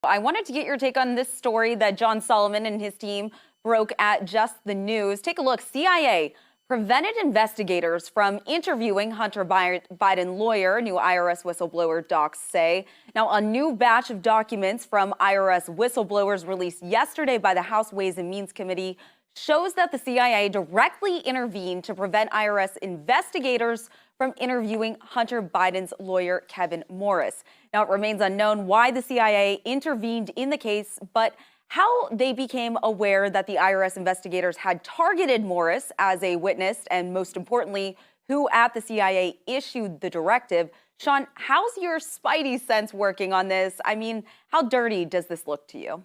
I wanted to get your take on this story that John Solomon and his team broke at Just the News. Take a look. CIA prevented investigators from interviewing Hunter Biden lawyer, new IRS whistleblower docs say. Now, a new batch of documents from IRS whistleblowers released yesterday by the House Ways and Means Committee shows that the CIA directly intervened to prevent IRS investigators from interviewing Hunter Biden's lawyer, Kevin Morris. Now, it remains unknown why the CIA intervened in the case, but how they became aware that the IRS investigators had targeted Morris as a witness, and most importantly, who at the CIA issued the directive. Sean, how's your spidey sense working on this? I mean, how dirty does this look to you?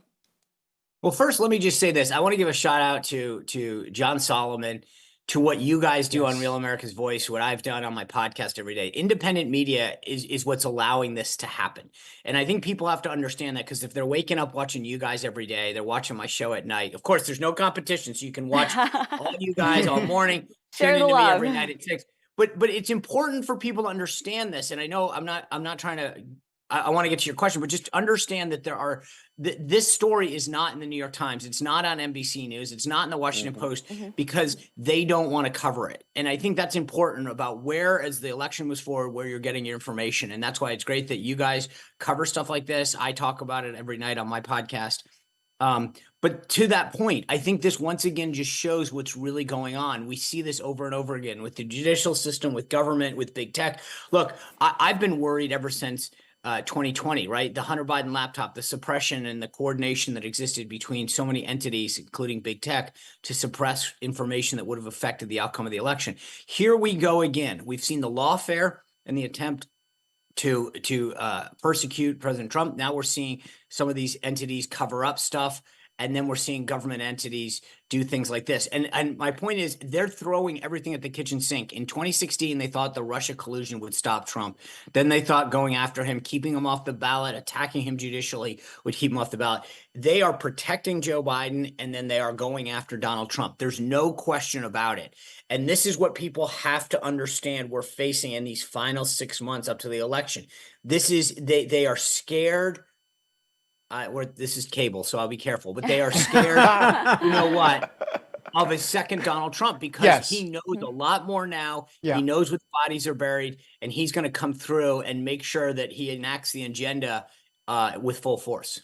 Well, first, let me just say this. I want to give a shout out to John Solomon, to what you guys do on Real America's Voice, what I've done on my podcast every day. Independent media is what's allowing this to happen. And I think people have to understand that, because if they're waking up watching you guys every day, they're watching my show at night. Of course, there's no competition, so you can watch all you guys all morning, Share tune the into me love. every night at 6. But it's important for people to understand this. And I know I'm not trying to. I want to get to your question, but just understand that this story is not in the New York Times. It's not on NBC News. It's not in the Washington Post, because they don't want to cover it. And I think that's important about where, as the election moves forward, where you're getting your information. And that's why it's great that you guys cover stuff like this. I talk about it every night on my podcast. But to that point, I think this once again just shows what's really going on. We see this over and over again with the judicial system, with government, with big tech. Look, I've been worried ever since 2020, right? The Hunter Biden laptop, the suppression and the coordination that existed between so many entities, including big tech, to suppress information that would have affected the outcome of the election. Here we go again. We've seen the lawfare and the attempt to persecute President Trump. Now we're seeing some of these entities cover up stuff. And then we're seeing government entities do things like this. And my point is, they're throwing everything at the kitchen sink. In 2016, they thought the Russia collusion would stop Trump. Then they thought going after him, keeping him off the ballot, attacking him judicially would keep him off the ballot. They are protecting Joe Biden, and then they are going after Donald Trump. There's no question about it. And this is what people have to understand we're facing in these final 6 months up to the election. This is, they are scared. This is cable, so I'll be careful. But they are scared, you know what, of a second Donald Trump, because he knows a lot more now. He knows what bodies are buried, and he's going to come through and make sure that he enacts the agenda with full force.